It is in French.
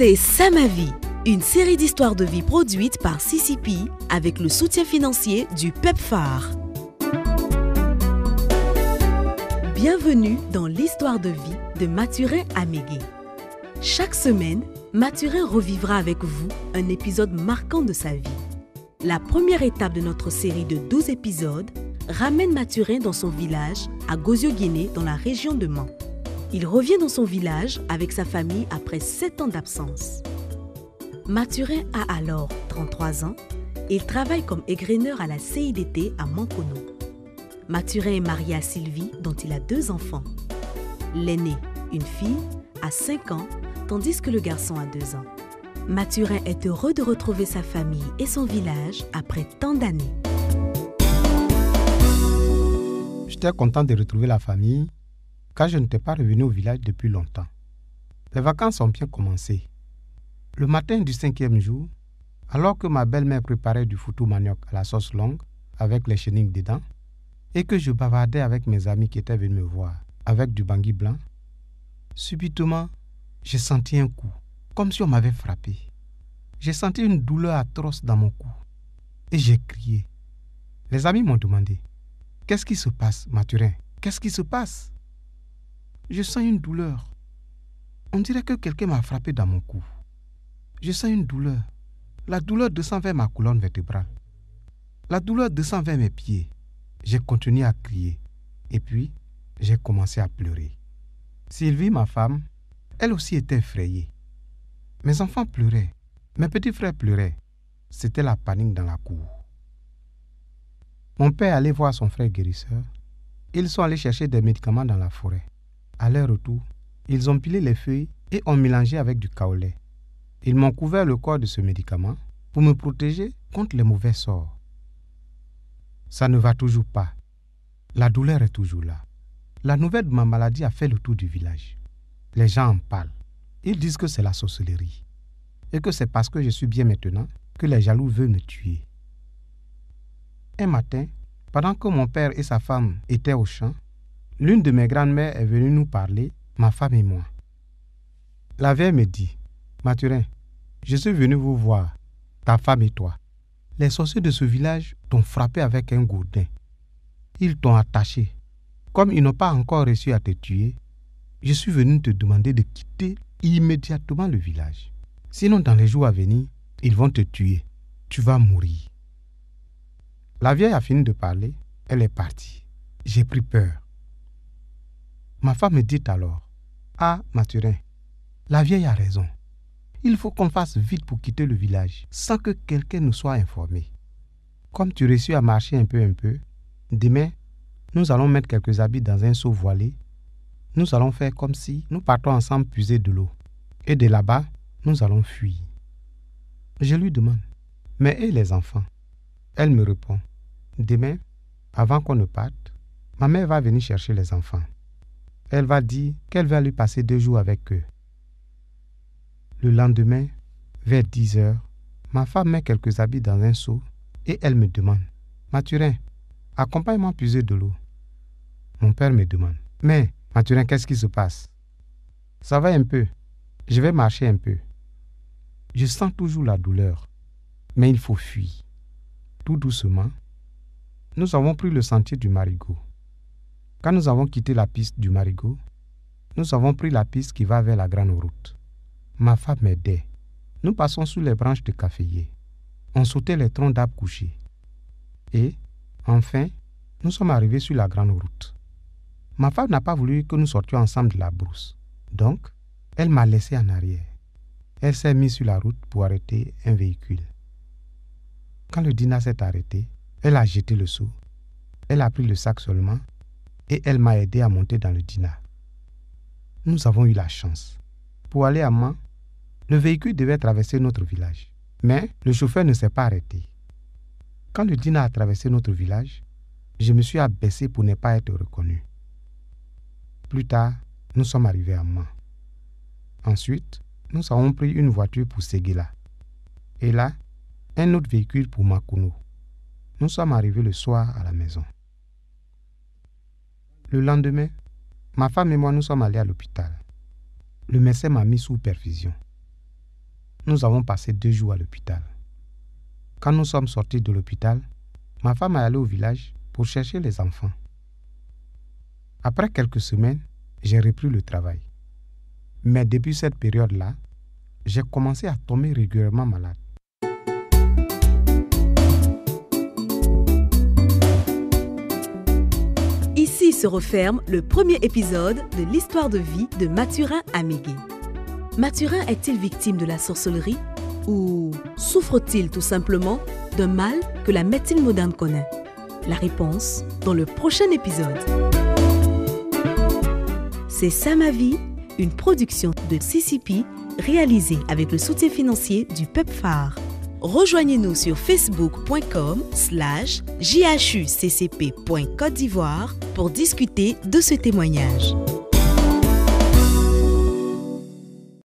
C'est ça ma vie, une série d'histoires de vie produite par CCP avec le soutien financier du PEPFAR. Bienvenue dans l'histoire de vie de Mathurin Amégué. Chaque semaine, Mathurin revivra avec vous un épisode marquant de sa vie. La première étape de notre série de 12 épisodes ramène Mathurin dans son village à Gozio-Guinée dans la région de Mans. Il revient dans son village avec sa famille après 7 ans d'absence. Mathurin a alors 33 ans et il travaille comme égreneur à la CIDT à Mankono. Mathurin est marié à Sylvie dont il a 2 enfants. L'aîné, une fille, a 5 ans tandis que le garçon a 2 ans. Mathurin est heureux de retrouver sa famille et son village après tant d'années. J'étais content de retrouver la famille car je n'étais pas revenu au village depuis longtemps. Les vacances ont bien commencé. Le matin du 5e jour, alors que ma belle-mère préparait du foutou manioc à la sauce longue avec les chenilles dedans et que je bavardais avec mes amis qui étaient venus me voir avec du bangui blanc, subitement, j'ai senti un coup, comme si on m'avait frappé. J'ai senti une douleur atroce dans mon cou et j'ai crié. Les amis m'ont demandé « Qu'est-ce qui se passe, Mathurin? Qu'est-ce qui se passe ?» Je sens une douleur. On dirait que quelqu'un m'a frappé dans mon cou. Je sens une douleur. La douleur descend vers ma colonne vertébrale. La douleur descend vers mes pieds. J'ai continué à crier. Et puis, j'ai commencé à pleurer. Sylvie, ma femme, elle aussi était effrayée. Mes enfants pleuraient. Mes petits frères pleuraient. C'était la panique dans la cour. Mon père allait voir son frère guérisseur. Ils sont allés chercher des médicaments dans la forêt. À leur retour, ils ont pilé les feuilles et ont mélangé avec du kaolé. Ils m'ont couvert le corps de ce médicament pour me protéger contre les mauvais sorts. Ça ne va toujours pas. La douleur est toujours là. La nouvelle de ma maladie a fait le tour du village. Les gens en parlent. Ils disent que c'est la sorcellerie. Et que c'est parce que je suis bien maintenant que les jaloux veulent me tuer. Un matin, pendant que mon père et sa femme étaient au champ, l'une de mes grandes-mères est venue nous parler, ma femme et moi. La vieille me dit, « Mathurin, je suis venu vous voir, ta femme et toi. Les sorciers de ce village t'ont frappé avec un gourdin. Ils t'ont attaché. Comme ils n'ont pas encore réussi à te tuer, je suis venu te demander de quitter immédiatement le village. Sinon, dans les jours à venir, ils vont te tuer. Tu vas mourir. » La vieille a fini de parler, elle est partie. J'ai pris peur. Ma femme me dit alors, « Ah, Mathurin, la vieille a raison. Il faut qu'on fasse vite pour quitter le village, sans que quelqu'un nous soit informé. Comme tu réussis à marcher un peu, demain, nous allons mettre quelques habits dans un seau voilé. Nous allons faire comme si nous partons ensemble puiser de l'eau. Et de là-bas, nous allons fuir. » Je lui demande, « Mais et les enfants ?» Elle me répond, « Demain, avant qu'on ne parte, ma mère va venir chercher les enfants. Elle va dire qu'elle va lui passer 2 jours avec eux. » Le lendemain, vers 10 heures, ma femme met quelques habits dans un seau et elle me demande, « Mathurin, accompagne-moi puiser de l'eau. » Mon père me demande, « Mais, Mathurin, qu'est-ce qui se passe? » « Ça va un peu. Je vais marcher un peu. » Je sens toujours la douleur, mais il faut fuir. Tout doucement, nous avons pris le sentier du marigot. Quand nous avons quitté la piste du marigot, nous avons pris la piste qui va vers la grande route. Ma femme m'aidait. Nous passons sous les branches de caféier. On sautait les troncs d'arbres couchés. Et, enfin, nous sommes arrivés sur la grande route. Ma femme n'a pas voulu que nous sortions ensemble de la brousse. Donc, elle m'a laissé en arrière. Elle s'est mise sur la route pour arrêter un véhicule. Quand le Dina s'est arrêté, elle a jeté le seau. Elle a pris le sac seulement et elle m'a aidé à monter dans le Dina. Nous avons eu la chance. Pour aller à Mans, le véhicule devait traverser notre village. Mais le chauffeur ne s'est pas arrêté. Quand le Dina a traversé notre village, je me suis abaissé pour ne pas être reconnu. Plus tard, nous sommes arrivés à Mans. Ensuite, nous avons pris une voiture pour Séguéla. Et là, un autre véhicule pour Makuno. Nous sommes arrivés le soir à la maison. Le lendemain, ma femme et moi nous sommes allés à l'hôpital. Le médecin m'a mis sous perfusion. nous avons passé 2 jours à l'hôpital. Quand nous sommes sortis de l'hôpital, ma femme est allée au village pour chercher les enfants. Après quelques semaines, j'ai repris le travail. Mais depuis cette période-là, j'ai commencé à tomber régulièrement malade. Ici se referme le premier épisode de l'histoire de vie de Mathurin Amégué. Mathurin est-il victime de la sorcellerie ou souffre-t-il tout simplement d'un mal que la médecine moderne connaît? La réponse dans le prochain épisode. C'est ça ma vie, une production de CCP réalisée avec le soutien financier du PEPFAR. Rejoignez-nous sur facebook.com/jhuccp.Côte d'Ivoire pour discuter de ce témoignage.